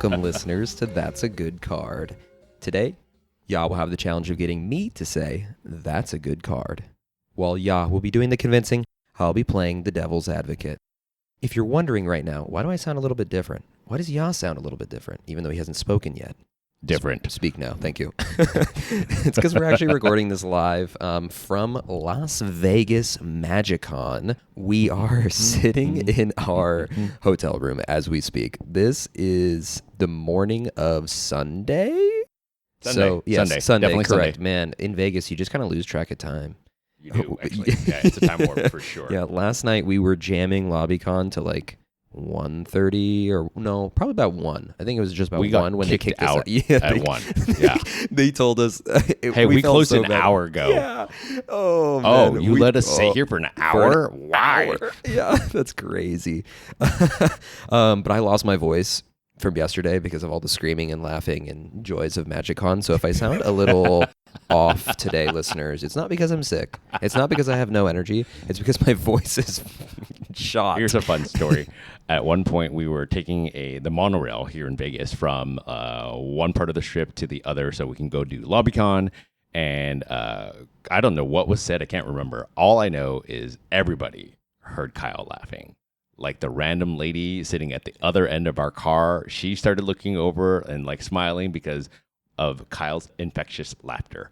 Welcome, listeners, to That's a Good Card. Today, Ya will have the challenge of getting me to say, that's a good card. While Ya will be doing the convincing, I'll be playing the devil's advocate. If you're wondering right now, why do I sound a little bit different? Why does Ya sound a little bit different, even though he hasn't spoken yet? Different. Speak now. Thank you. It's because we're actually recording this live from Las Vegas MagicCon. We are sitting in our hotel room as we speak. This is the morning of Sunday? So, yes, Sunday, Definitely correct. Sunday. Man, in Vegas, you just kind of lose track of time. You do, actually. Yeah, it's a time warp for sure. Yeah, last night we were jamming LobbyCon to like 1:30 or no, probably about 1. I think it was just about 1 when they kicked us out. Yeah, at 1. Yeah. They told us, hey, we closed so an bad. hour ago. Yeah. Oh, man. You let us stay here for an hour? Why? Yeah, that's crazy. But I lost my voice from yesterday because of all the screaming and laughing and joys of MagicCon. So if I sound a little off today, listeners, it's not because I'm sick. It's not because I have no energy. It's because my voice is shot. Here's a fun story. At one point, we were taking the monorail here in Vegas from one part of the strip to the other so we can go do LobbyCon. And I don't know what was said. I can't remember. All I know is everybody heard Kyle laughing. Like the random lady sitting at the other end of our car, she started looking over and like smiling because of Kyle's infectious laughter.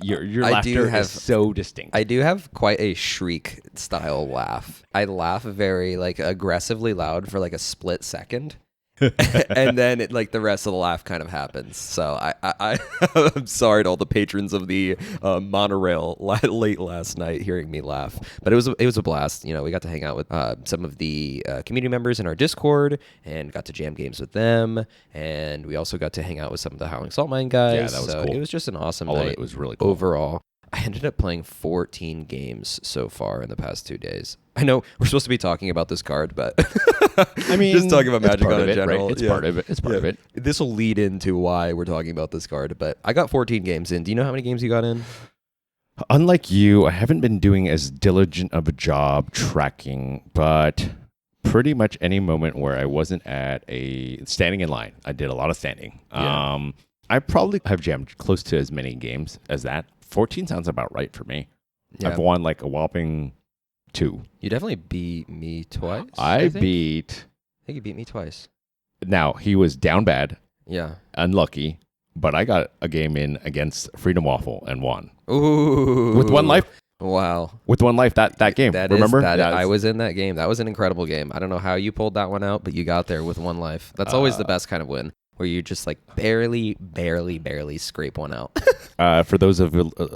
Your laughter is so distinct. I do have quite a shriek style laugh. I laugh very like aggressively loud for like a split second. And then like the rest of the laugh kind of happens. So I'm sorry to all the patrons of the monorail late last night hearing me laugh, but it was a blast. You know, we got to hang out with some of the community members in our Discord and got to jam games with them, and we also got to hang out with some of the Howling Salt Mine guys. Yeah, that was cool. It was just an awesome All night. of it was really cool. Overall, I ended up playing 14 games so far in the past 2 days. I know we're supposed to be talking about this card, but I mean, just talking about MagicCon in general. right? It's part of it. It's part of it. This will lead into why we're talking about this card, but I got 14 games in. Do you know how many games you got in? Unlike you, I haven't been doing as diligent of a job tracking, but pretty much any moment where I wasn't at a standing in line, I did a lot of standing. Yeah. I probably have jammed close to as many games as that. 14 sounds about right for me. Yeah. I've won like a whopping 2. You definitely beat me twice. I think you beat me twice. Now, he was down bad, Yeah. unlucky, but I got a game in against Freedom Waffle and won. Ooh. With 1 life. Wow. With 1 life, that game. Remember? I was in that game. That was an incredible game. I don't know how you pulled that one out, but you got there with 1 life. That's always the best kind of win, where you just like barely scrape one out. For those of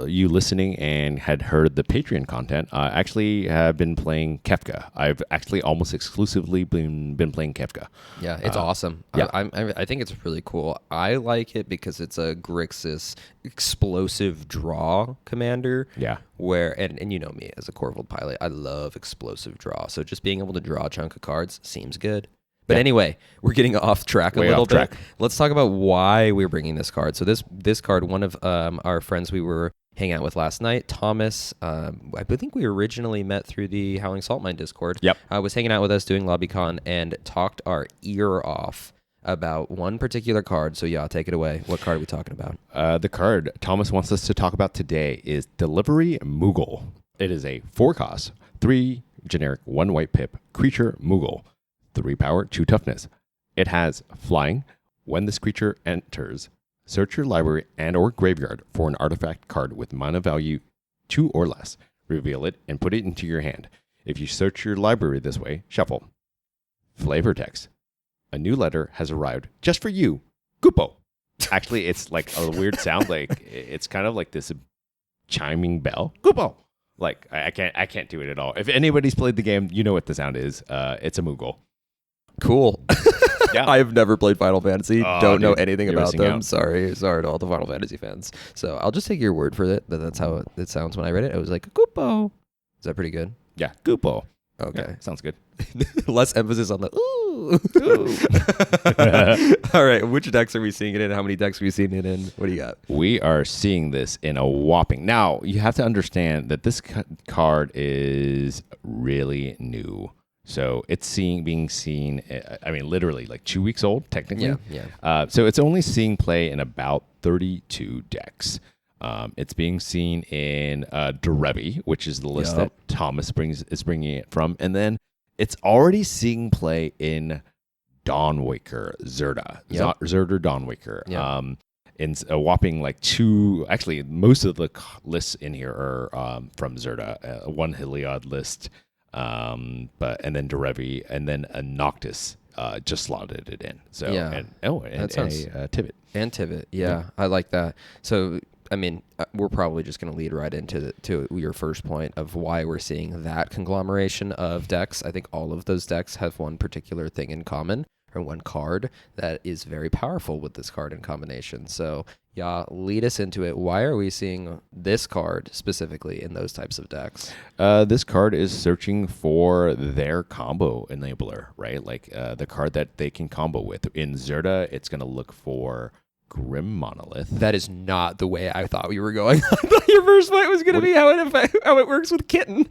you listening and had heard the Patreon content, I actually have been playing Kefka. I've actually almost exclusively been playing Kefka. Yeah, it's awesome. Yeah. I think it's really cool. I like it because it's a Grixis explosive draw commander. Yeah. And you know me as a Corvold pilot, I love explosive draw. So just being able to draw a chunk of cards seems good. But anyway, we're getting off track a little bit. Let's talk about why we're bringing this card. So this card, one of our friends we were hanging out with last night, Thomas, I think we originally met through the Howling Salt Mine Discord. Yep. Was hanging out with us doing LobbyCon and talked our ear off about one particular card. So yeah, take it away. What card are we talking about? The card Thomas wants us to talk about today is Delivery Moogle. It is a 4-cost, 3 generic, 1 white pip creature Moogle. 3 power, 2 toughness. It has flying. When this creature enters, search your library and or graveyard for an artifact card with mana value 2 or less. Reveal it and put it into your hand. If you search your library this way, shuffle. Flavor text. A new letter has arrived just for you. Gupo. Actually, it's like a weird sound. Like it's kind of like this chiming bell. Gupo. Like I can't do it at all. If anybody's played the game, you know what the sound is. It's a Moogle. Cool. Yeah. I have never played Final Fantasy. Don't know dude, anything you're about missing them. out. Sorry to all the Final Fantasy fans. So I'll just take your word for it. That's how it sounds when I read it. I was like, Goopo. Is that pretty good? Yeah, Gupo. Okay. Yeah, sounds good. Less emphasis on the ooh. All right. Which decks are we seeing it in? How many decks are we seeing it in? What do you got? We are seeing this in a whopping. Now, you have to understand that this card is really new. So it's being seen, I mean, literally like 2 weeks old, technically. Yeah. So it's only seeing play in about 32 decks. It's being seen in Derevi, which is the list that Thomas is bringing it from. And then it's already seeing play in Dawnwaker, Zerda. Zerda Dawnwaker. Yep. In a whopping like 2, actually, most of the lists in here are from Zerda. One Heliod list. And then Derevi, and then a Noctis just slotted it in. So and Tivit. And Tivit, yeah, I like that. So I mean, we're probably just going to lead right into to your first point of why we're seeing that conglomeration of decks. I think all of those decks have one particular thing in common, or one card that is very powerful with this card in combination. So yeah, lead us into it. Why are we seeing this card specifically in those types of decks? This card is searching for their combo enabler, right? Like the card that they can combo with. In Zerda, it's going to look for Grim Monolith. That is not the way I thought we were going. I thought your first point was going to be how it works with Kitten.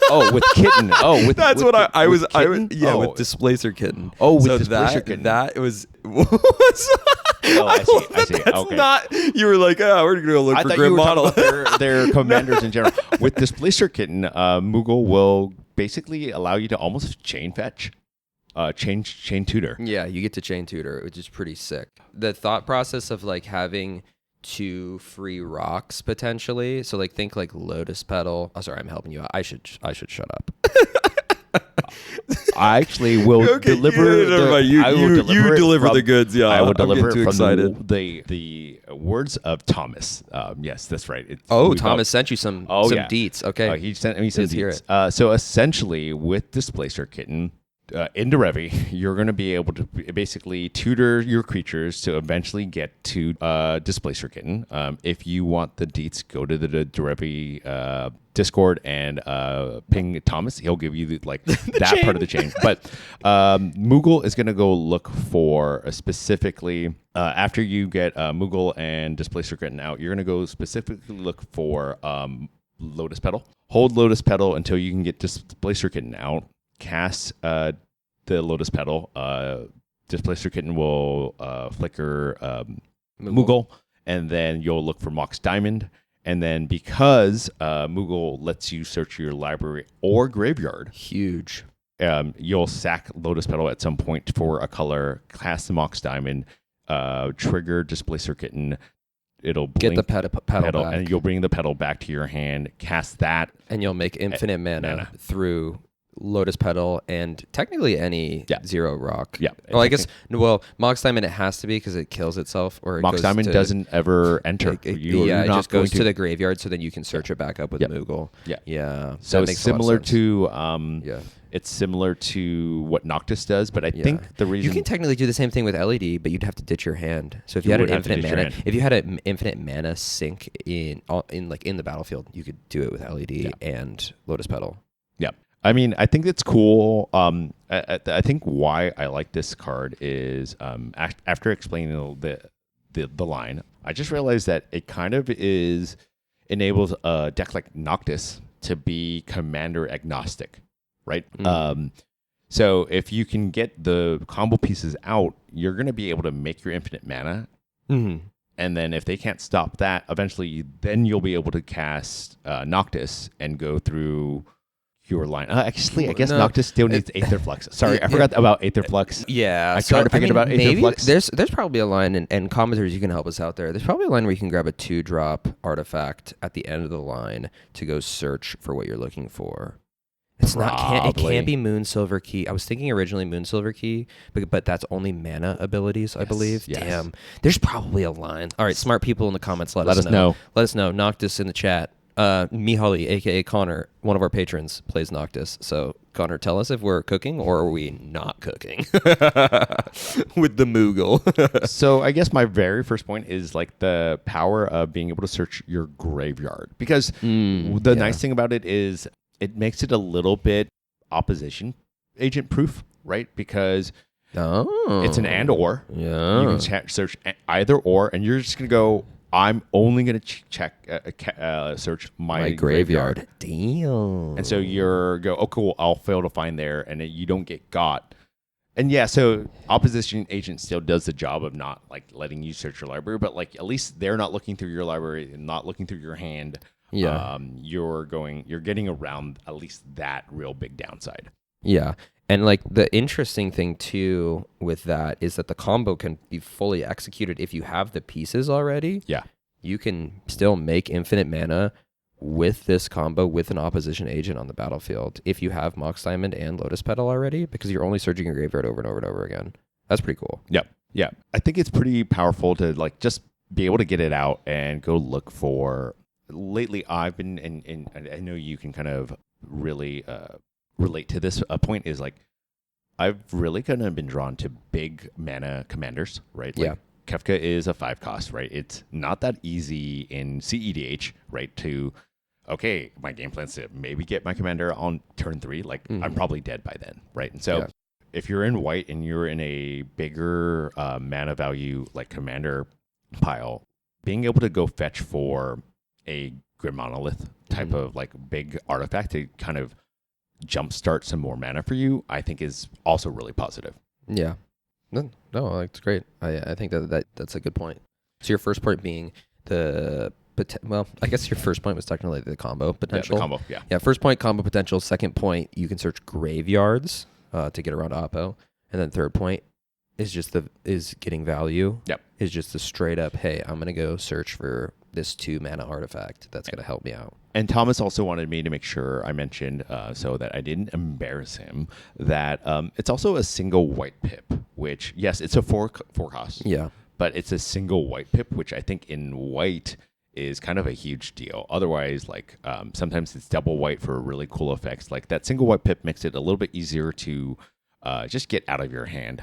Oh, with Kitten. Oh, with that's with, what I was. Kitten? With Displacer Kitten. Oh, with Displacer Kitten. That was. I see. That's okay. not. You were like, we're going to look for Grim Monolith. Their commanders in general. With Displacer Kitten, Moogle will basically allow you to almost chain fetch. Chain tutor. Yeah, you get to chain tutor, which is pretty sick. The thought process of like having 2 free rocks potentially. So like think like Lotus Petal. Oh, sorry, I'm helping you out. I should shut up. I actually will deliver. You deliver the goods. Yeah, I will deliver too from excited. The words of Thomas. Yes, that's right. Thomas sent you some deets. Okay, he sent me some deets. So essentially, with Displacer Kitten. In Derevi, you're going to be able to basically tutor your creatures to eventually get to Displacer Kitten. If you want the deets, go to the Derevi Discord and ping Thomas. He'll give you that part of the chain. But Moogle is going to go look for specifically after you get Moogle and Displacer Kitten out. You're going to go specifically look for Lotus Petal. Hold Lotus Petal until you can get Displacer Kitten out. Cast the Lotus Petal. Displacer Kitten will flicker Moogle, and then you'll look for Mox Diamond. And then because Moogle lets you search your library or graveyard, huge. You'll sack Lotus Petal at some point for a color, cast the Mox Diamond, trigger Displacer Kitten. It'll get the petal back. And you'll bring the petal back to your hand, cast that. And you'll make infinite mana through Lotus Petal and technically any 0 rock. Yeah. Well, I guess Mox Diamond it has to be because it kills itself, or Mox Diamond doesn't ever enter. It just goes to the graveyard, so then you can search it back up with Moogle. Yeah. So it's similar to it's similar to what Noctis does, but I think the reason you can technically do the same thing with LED, but you'd have to ditch your hand. So if you had an infinite mana sink in the battlefield, you could do it with LED and Lotus Petal. Yeah. I mean, I think it's cool. I think why I like this card is after explaining the line, I just realized that it kind of enables a deck like Noctis to be commander agnostic, right? So if you can get the combo pieces out, you're going to be able to make your infinite mana. Mm-hmm. And then if they can't stop that, eventually then you'll be able to cast Noctis and go through your line. Actually, I guess Noctis still needs Aether Flux. Sorry, I forgot about Aether Flux. Yeah. I tried to forget about Aether Flux. There's probably a line, and commenters, you can help us out there. There's probably a line where you can grab a 2-drop artifact at the end of the line to go search for what you're looking for. It can't be Moonsilver Key. I was thinking originally Moonsilver Key, but that's only mana abilities, I believe. Yes. Damn. There's probably a line. All right, smart people in the comments, let us know. Let us know. Noctis in the chat. Mihaly, a.k.a. Connor, one of our patrons, plays Noctis. So, Connor, tell us if we're cooking or are we not cooking with the Moogle. So, I guess my very first point is like the power of being able to search your graveyard. Because the nice thing about it is it makes it a little bit opposition agent proof, right? Because it's an and or. Yeah. You can search either or, and you're just going to go, I'm only going to search my graveyard. Damn. And so you're go, oh, cool, I'll fail to find there, and then you don't get got. And yeah, so opposition agent still does the job of not like letting you search your library, but like at least they're not looking through your library and not looking through your hand. Yeah. You're getting around at least that real big downside. Yeah. And like the interesting thing too with that is that the combo can be fully executed if you have the pieces already. Yeah. You can still make infinite mana with this combo with an opposition agent on the battlefield if you have Mox Diamond and Lotus Petal already, because you're only searching your graveyard over and over and over again. That's pretty cool. Yep. Yeah. I think it's pretty powerful to like just be able to get it out and go look for. Lately, I've been, and I know you can kind of really relate to this point, is like I've really kind of been drawn to big mana commanders, right? Like, Yeah. Kefka is a 5 cost, right? It's not that easy in CEDH, right? To, okay, my game plan's to maybe get my commander on turn 3. Like, I'm probably dead by then, right? And so if you're in white and you're in a bigger mana value, like commander pile, being able to go fetch for a Grim Monolith type of like big artifact to kind of jumpstart some more mana for you, I think is also really positive. Yeah. No, that's great. I think that's a good point. So your first point being well, I guess your first point was technically the combo potential. Yeah, the combo, yeah. Yeah, first point, combo potential. Second point, you can search graveyards to get around Oppo. And then third point is getting value. Yep. Is just the straight up, hey, I'm going to go search for this 2 mana artifact that's going to help me out. And Thomas also wanted me to make sure I mentioned, so that I didn't embarrass him, that it's also a single white pip, which, yes, it's a 4 cost. Yeah. But it's a single white pip, which I think in white is kind of a huge deal. Otherwise, like sometimes it's double white for really cool effects. Like that single white pip makes it a little bit easier to just get out of your hand.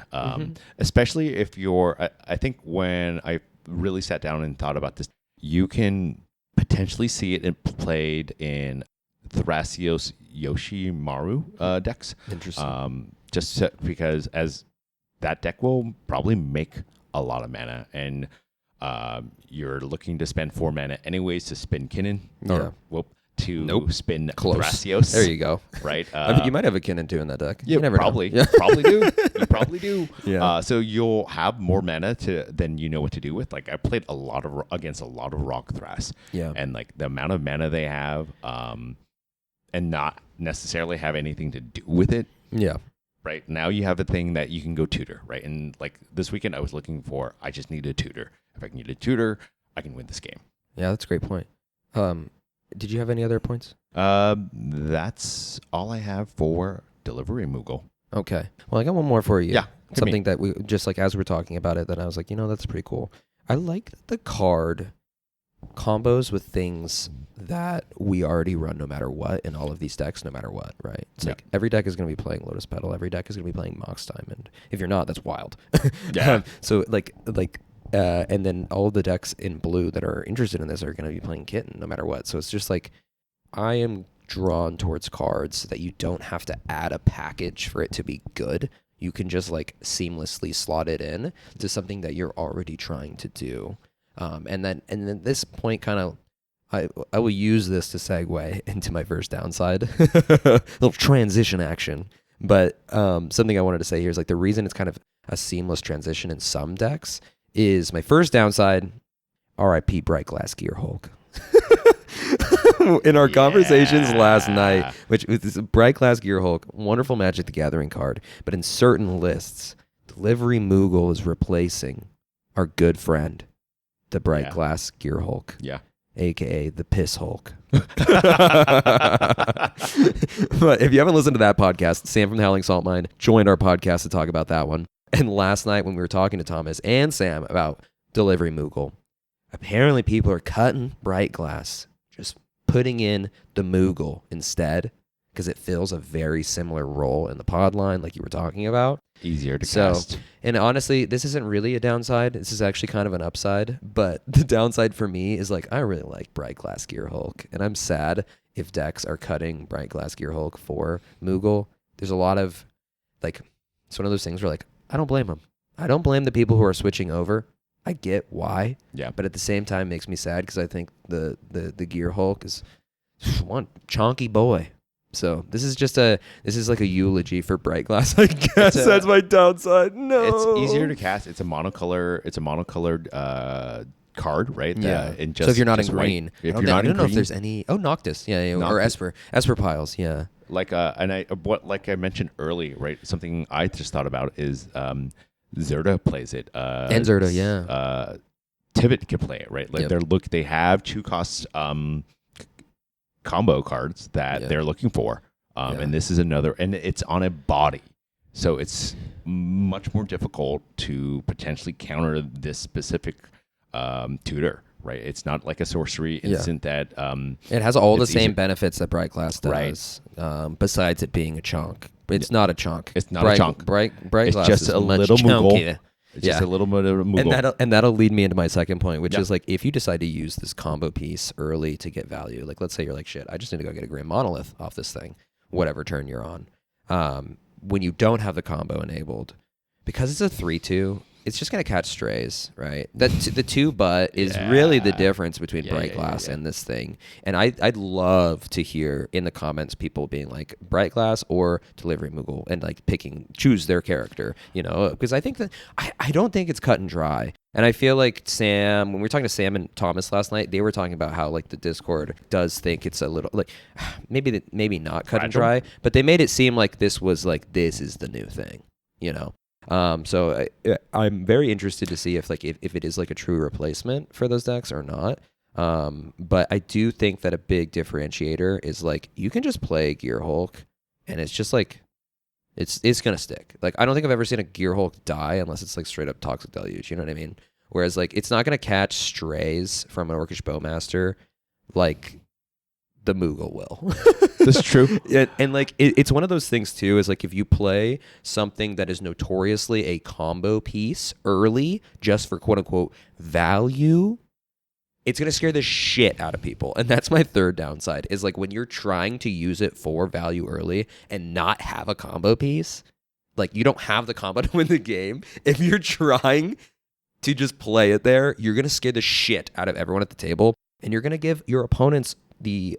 Especially if you're, I think when I really sat down and thought about this, you can potentially see it played in Thrasios Yoshimaru decks. Interesting. Just because as that deck will probably make a lot of mana, and you're looking to spend 4 mana anyways to spin Kinnan. Yeah. To spin Close. Thrasios. There you go. Right? You might have a Kinnan too in that deck. Yeah, you never probably. know. Probably do. You probably do. Yeah. So you'll have more mana than you know what to do with. Like I played against a lot of Rock Thras. Yeah. And like the amount of mana they have, and not necessarily have anything to do with it. Yeah. Right. Now you have a thing that you can go tutor, right? And like this weekend I was looking for, I just need a tutor. If I can get a tutor, I can win this game. Yeah, that's a great point. Did you have any other points? That's all I have for Delivery Moogle. Okay. Well, I got one more for you. Yeah. Something that we just like as we're talking about it, that I was like, that's pretty cool. I like the card combos with things that we already run no matter what in all of these decks, no matter what, right? It's like every deck is going to be playing Lotus Petal. Every deck is going to be playing Mox Diamond. If you're not, that's wild. Yeah. So and then all of the decks in blue that are interested in this are going to be playing Kitten no matter what. So it's just like I am drawn towards cards that you don't have to add a package for it to be good. You can just like seamlessly slot it in to something that you're already trying to do. And then this point kind of, I will use this to segue into my first downside, little transition action. But something I wanted to say here is like the reason it's kind of a seamless transition in some decks is my first downside, RIP Bright Glass Gear Hulk. In our conversations last night, which was Bright Glass Gear Hulk, wonderful Magic the Gathering card, but in certain lists, Delivery Moogle is replacing our good friend, the Bright Glass Gear Hulk. Yeah. AKA the Piss Hulk. But if you haven't listened to that podcast, Sam from the Howling Salt Mine joined our podcast to talk about that one. And last night when we were talking to Thomas and Sam about Delivery Moogle, apparently people are cutting Bright Glass, just putting in the Moogle instead, because it fills a very similar role in the pod line like you were talking about. Easier to cast. And honestly, this isn't really a downside. This is actually kind of an upside. But the downside for me is like I really like Bright Glass Gear Hulk. And I'm sad if decks are cutting Bright Glass Gear Hulk for Moogle. There's a lot of, like, it's one of those things where like, I don't blame them. I don't blame the people who are switching over. I get why. Yeah. But at the same time, it makes me sad because I think the Gear Hulk is one chonky boy. So this is like a eulogy for Bright Glass. I guess that's my downside. No, it's easier to cast. It's a monocolored card, right? Yeah. And so if you're not in just green, if I you're not don't in know green, if there's any. Oh, Noctis, yeah, or Noctis. Esper Piles, yeah. Like like I mentioned earlier, right? Something I just thought about is Zerda plays it. And Zerda, yeah. Tivit can play it, right? Like they have 2 costs combo cards that they're looking for. And this is another, and it's on a body. So it's much more difficult to potentially counter this specific tutor, right? It's not like a sorcery instant that... it has all the same benefits that Bright Glass does, besides it being a chunk. It's not a chunk. It's not a chunk. Bright Glass just is a much little Moogle. chunkier. It's just a little bit of Moogle. And that'll lead me into my second point, which is like if you decide to use this combo piece early to get value, like let's say you're like, shit, I just need to go get a Grim Monolith off this thing, whatever turn you're on. When you don't have the combo enabled, because it's a 3/2, it's just going to catch strays, right? The 2-but is really the difference between Bright Glass and this thing. And I'd love to hear in the comments people being like Bright Glass or Delivery Moogle and like choose their character, because I think that I don't think it's cut and dry. And I feel like when we were talking to Sam and Thomas last night, they were talking about how like the Discord does think it's a little like maybe not cut and dry, but they made it seem like this is the new thing, So I'm very interested to see if it is like a true replacement for those decks or not. But I do think that a big differentiator is like you can just play Gear Hulk, and it's just like it's gonna stick. Like I don't think I've ever seen a Gear Hulk die unless it's like straight up Toxic Deluge. You know what I mean? Whereas like it's not gonna catch strays from an Orcish Bowmaster like the Moogle will. That's true. And like it's one of those things too, is like if you play something that is notoriously a combo piece early just for quote unquote value, it's going to scare the shit out of people. And that's my third downside is like when you're trying to use it for value early and not have a combo piece, like you don't have the combo to win the game. If you're trying to just play it there, you're going to scare the shit out of everyone at the table. And you're going to give your opponents the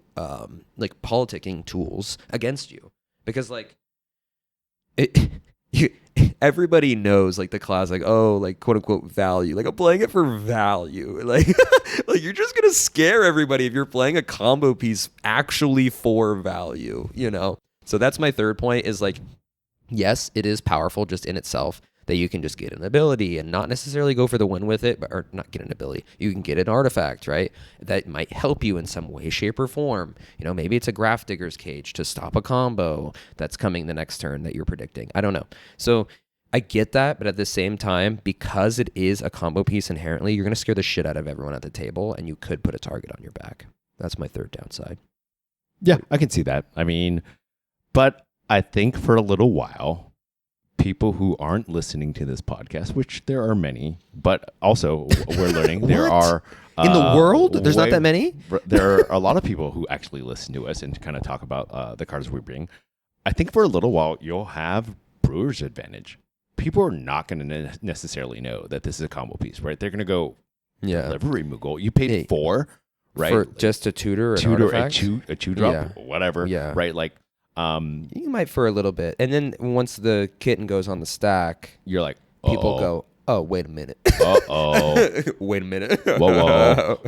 like politicking tools against you, because like everybody knows like the classic like quote unquote value, like I'm playing it for value, like like you're just gonna scare everybody if you're playing a combo piece actually for value, So that's my third point is like, yes, it is powerful just in itself that you can just get an ability and not necessarily go for the win with it, or not get an ability. You can get an artifact, right? That might help you in some way, shape, or form. Maybe it's a Graph Digger's Cage to stop a combo that's coming the next turn that you're predicting. I don't know. So I get that, but at the same time, because it is a combo piece inherently, you're going to scare the shit out of everyone at the table, and you could put a target on your back. That's my third downside. Yeah, I can see that. I mean, but I think for a little while, people who aren't listening to this podcast, which there are many, but also we're learning there are... in the world? There's not that many? There are a lot of people who actually listen to us and to kind of talk about the cards we bring. I think for a little while, you'll have Brewer's Advantage. People are not going to necessarily know that this is a combo piece, right? They're going to go, Delivery Moogle. You paid 4, right? For just a tutor, a 2-drop, whatever, right? Like, you might for a little bit, and then once the kitten goes on the stack, you're like, people go, oh, wait a minute. Wait a minute. Whoa.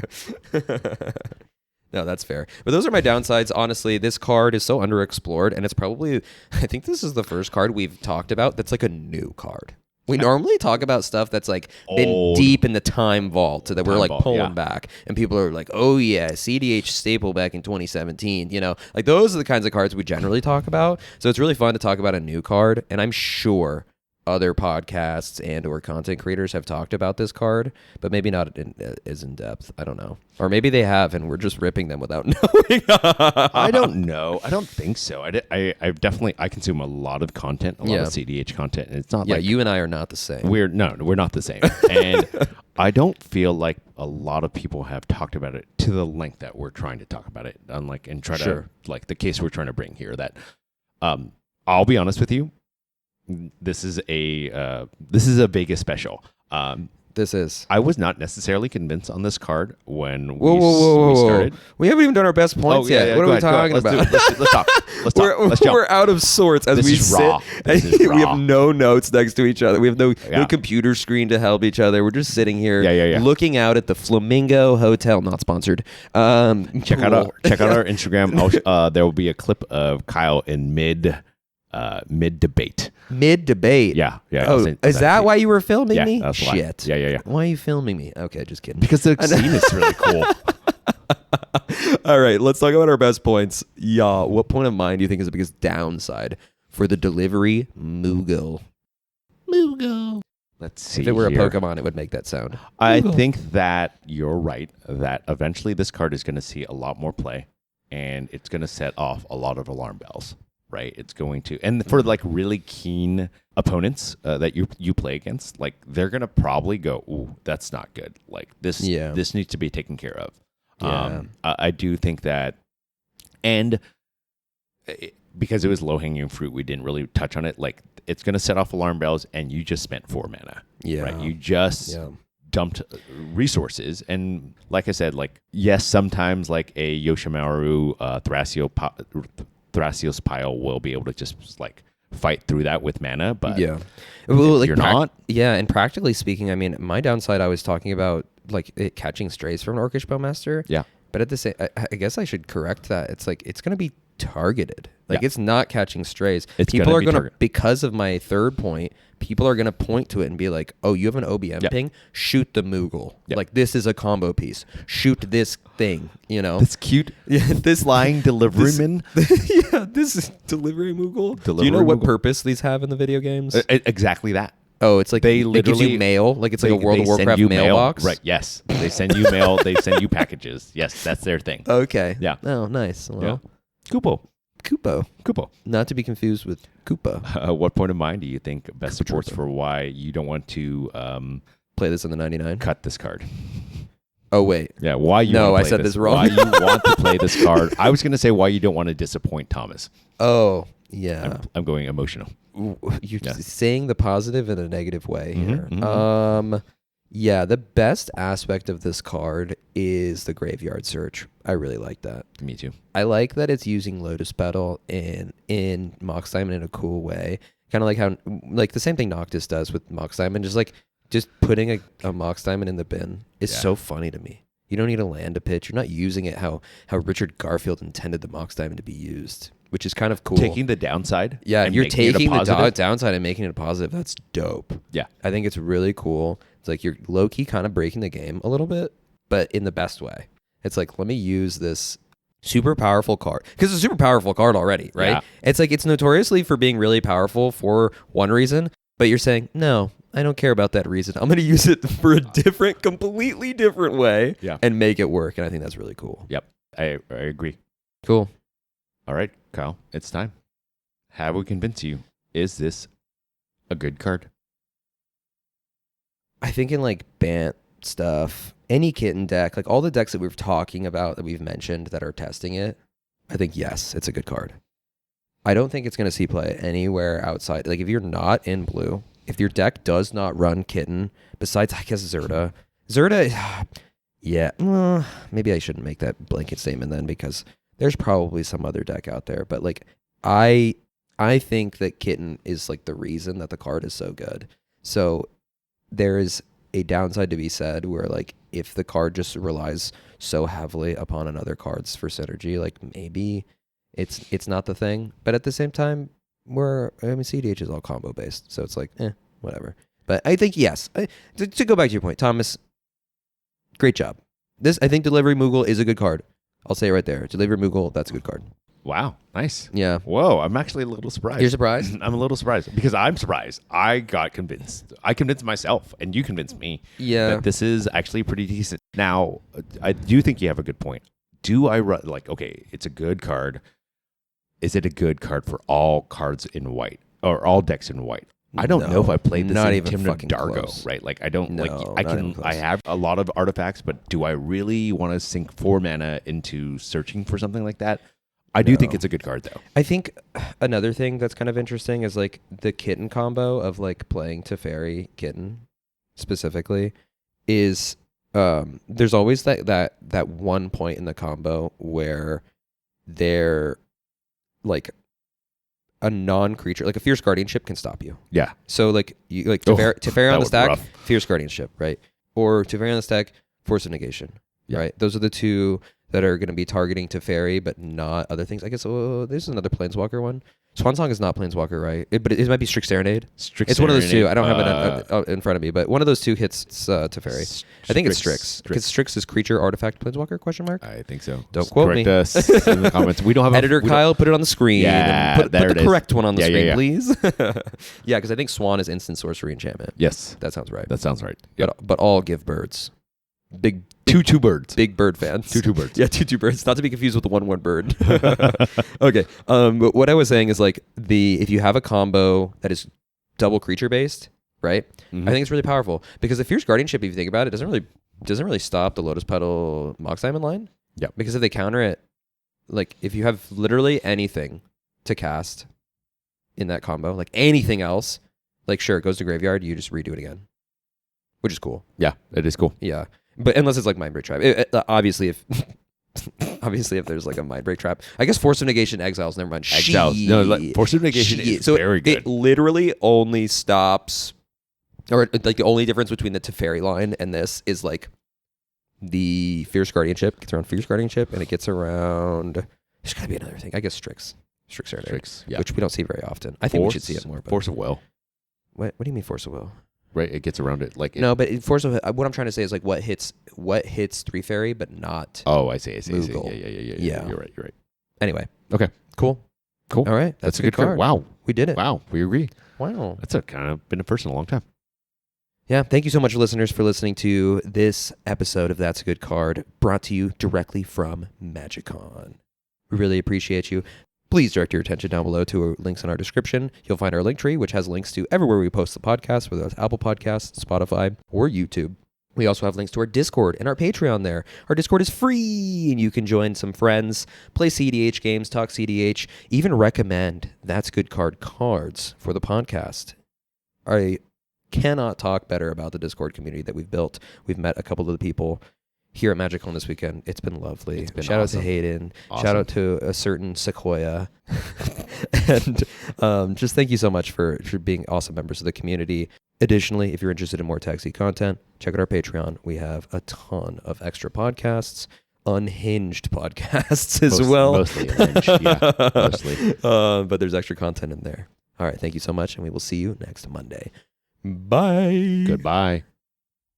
No, that's fair. But those are my downsides. Honestly, this card is so underexplored, and it's probably, I think this is the first card we've talked about that's like a new card. We normally talk about stuff that's like been deep in the time vault, so that we're like pulling back, and people are like, "Oh yeah, CEDH staple back in 2017." Like those are the kinds of cards we generally talk about. So it's really fun to talk about a new card, and I'm sure other podcasts and or content creators have talked about this card, but maybe not as in depth. I don't know, or maybe they have, and we're just ripping them without knowing. I don't know. I don't think so. I consume a lot of content, a lot of CEDH content, and it's not like you and I are not the same. We're not the same, and I don't feel like a lot of people have talked about it to the length that we're trying to talk about it, and try to like the case we're trying to bring here. That I'll be honest with you. This is a Vegas special. This is. I was not necessarily convinced on this card when Whoa. we started. We haven't even done our best points yet. What are we talking about? Let's talk. Let's jump. We're out of sorts as This we is sit. raw. This is We raw. have no notes next to each other. We have no computer screen to help each other. We're just sitting here looking out at the Flamingo Hotel, not sponsored. Check out our Instagram. There will be a clip of Kyle in mid debate. Mid debate. Yeah. Oh, is that why you were filming me? That's Shit. why. Yeah. Why are you filming me? Okay, just kidding. Because the scene is really cool. All right, let's talk about our best points. Yeah, what point of mine do you think is the biggest downside for the delivery Moogle? Let's see. If it were here. a Pokemon, it would make that sound. I Moogle. think that you're right, that eventually this card is going to see a lot more play, and it's going to set off a lot of alarm bells, right? It's going to, and for like really keen opponents that you play against, like they're going to probably go, ooh, that's not good. Like this needs to be taken care of. Yeah. I do think that, and because it was low-hanging fruit, we didn't really touch on it. Like, it's going to set off alarm bells, and you just spent 4 mana. Yeah. Right? You just dumped resources. And like I said, like, yes, sometimes like a Yoshimaru Thrasios pile will be able to just like fight through that with mana, but well, you're not. Yeah, and practically speaking, I mean, my downside I was talking about like it catching strays from an Orcish Bowmaster. Yeah. But at the same, I guess I should correct that. It's like it's going to be targeted. Like it's not catching strays. People are going to, because of my third point, people are going to point to it and be like, "Oh, you have an OBM ping? Shoot the Moogle. Like this is a combo piece. Shoot this thing." You know, this cute, this flying deliveryman. This is delivery Moogle. Do you know what purpose these have in the video games? Exactly that. Oh, it's like they it literally gives you mail. Like it's like a World of Warcraft mailbox. Right. Yes. They send you mail. They send you packages. Yes, that's their thing. Okay. Yeah. Oh, nice. Well, Kupo. Not to be confused with Koopa. What point of mine do you think best supports for why you don't want to play this in the 99? Cut this card. Oh, wait. Yeah, why you No, want to I play said this wrong. Why you want to play this card. I was going to say why you don't want to disappoint Thomas. Oh, yeah. I'm going emotional. You're saying the positive in a negative way here. Mm-hmm. Yeah, the best aspect of this card is the graveyard search. I really like that. Me too. I like that it's using Lotus Petal in Mox Diamond in a cool way. Kind of like how, like the same thing Noctis does with Mox Diamond. Just putting a Mox Diamond in the bin is so funny to me. You don't need a land to pitch. You're not using it how Richard Garfield intended the Mox Diamond to be used, which is kind of cool. Taking the downside. Yeah, you're taking the downside and making it a positive. That's dope. Yeah. I think it's really cool. It's like you're low-key kind of breaking the game a little bit, but in the best way. It's like, let me use this super powerful card. Because it's a super powerful card already, right? Yeah. It's like it's notoriously for being really powerful for one reason, but you're saying, no, I don't care about that reason. I'm going to use it for a completely different way and make it work. And I think that's really cool. Yep. I agree. Cool. All right, Kyle, it's time. Have we convinced you? Is this a good card? I think in like Bant stuff, any kitten deck, like all the decks that we're talking about that we've mentioned that are testing it, I think, yes, it's a good card. I don't think it's going to see play anywhere outside. Like if you're not in blue, if your deck does not run kitten, besides, I guess, Zerda, maybe I shouldn't make that blanket statement then because there's probably some other deck out there. But like, I think that kitten is like the reason that the card is so good. So there is a downside to be said where like if the card just relies so heavily upon another cards for synergy, like maybe it's not the thing. But at the same time, CEDH is all combo based, so it's like whatever. But I think yes. To go back to your point, Thomas, great job. I think Delivery Moogle is a good card. I'll say it right there. Delivery Moogle, that's a good card. Wow, nice. Yeah. Whoa, I'm actually a little surprised. You're surprised? I'm a little surprised because I'm surprised. I got convinced. I convinced myself, and you convinced me that this is actually pretty decent. Now, I do think you have a good point. Do I run, like, okay, it's a good card. Is it a good card for all cards in white or all decks in white? I don't know if I played this not in even Timid fucking Dargo, close. right? Like I don't No, I have a lot of artifacts, but do I really want to sink 4 mana into searching for something like that? I do think it's a good card though. I think another thing that's kind of interesting is like the kitten combo of like playing Teferi kitten. specifically is there's always that one point in the combo where they're like a non-creature, like a Fierce Guardianship can stop you. Yeah. So like you like Teferi on the stack, rough. Fierce Guardianship, right? Or Teferi on the stack, Force of Negation, right? Those are the two that are going to be targeting Teferi, but not other things. I guess there's another Planeswalker one. Swansong is not Planeswalker, right? But it might be Strix Serenade. It's one of those two. I don't have it in front of me, but one of those two hits Teferi. I think it's Strix. Because Strix is creature, artifact, Planeswalker, question mark? I think so. Don't quote correct me. Us in the comments. We don't have Editor Kyle, put it on the screen. Yeah, and put there the it is. correct one on the screen, yeah. please. Yeah, because I think Swan is instant sorcery enchantment. Yes. That sounds right. That sounds right. Yep. But all give birds. Big Two birds. Big bird fans. Two birds. Yeah, two birds. Not to be confused with the one bird. Okay. But what I was saying is like if you have a combo that is double creature based, right? Mm-hmm. I think it's really powerful because the Fierce Guardianship, if you think about it, doesn't really stop the Lotus Petal Mox Diamond line. Yeah. Because if they counter it, like if you have literally anything to cast in that combo, like anything else, like sure, it goes to graveyard, you just redo it again, which is cool. Yeah, it is cool. Yeah. But unless it's like Mindbreak Trap. Obviously, if there's like a Mindbreak Trap. I guess Force of Negation Exiles, never mind. Exiles. No, like, Force of Negation is very good. It literally only stops, or like the only difference between the Teferi line and this is like the Fierce Guardianship. It gets around Fierce Guardianship, and it gets around, there's got to be another thing. I guess Strix Serenade, Strix, yeah. which we don't see very often. I think we should see it more. But Force of Will. What do you mean Force of Will? Right, it gets around it like no, but Force of what I'm trying to say is like what hits Three Fairy, but not. Oh, I see. Moogle. Yeah. You're right. Anyway, okay, cool. All right, that's a good card. Wow, we did it. Wow, we agree. Wow, that's kind of been a first in a long time. Yeah, thank you so much, listeners, for listening to this episode of That's a Good Card, brought to you directly from MagicCon. We really appreciate you. Please direct your attention down below to our links in our description. You'll find our Linktree, which has links to everywhere we post the podcast, whether it's Apple Podcasts, Spotify, or YouTube. We also have links to our Discord and our Patreon there. Our Discord is free, and you can join some friends, play CEDH games, talk CEDH, even recommend That's Good Card cards for the podcast. I cannot talk better about the Discord community that we've built. We've met a couple of the people here at MagicCon this weekend. It's been lovely. Shout out to Hayden. Awesome. Shout out to a certain Sequoia. And just thank you so much for being awesome members of the community. Additionally, if you're interested in more Taxi content, check out our Patreon. We have a ton of extra podcasts, unhinged podcasts as well. Mostly unhinged, yeah. Mostly. But there's extra content in there. All right, thank you so much, and we will see you next Monday. Bye. Goodbye.